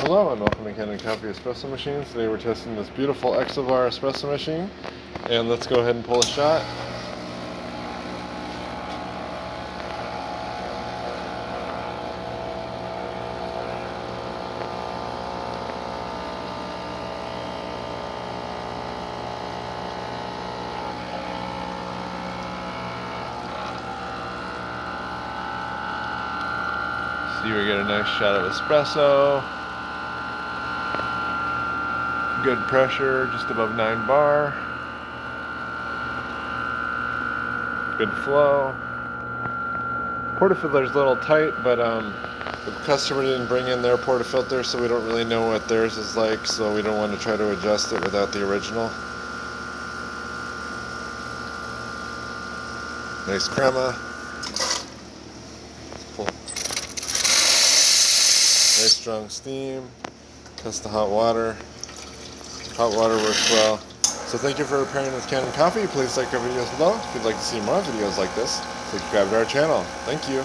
Hello and welcome to Kanen Coffee Espresso Machines. Today we're testing this beautiful Expobar espresso machine, and let's go ahead and pull a shot. See, we get a nice shot of espresso. Good pressure, just above 9 bar. Good flow. Portafilter's a little tight, but the customer didn't bring in their portafilter, so we don't really know what theirs is like, so we don't want to try to adjust it without the original. Nice crema. Pull. Nice strong steam. Test the hot water. Hot water works well. So thank you for pairing with Kanen Coffee. Please like our videos below. If you'd like to see more videos like this, subscribe to our channel. Thank you.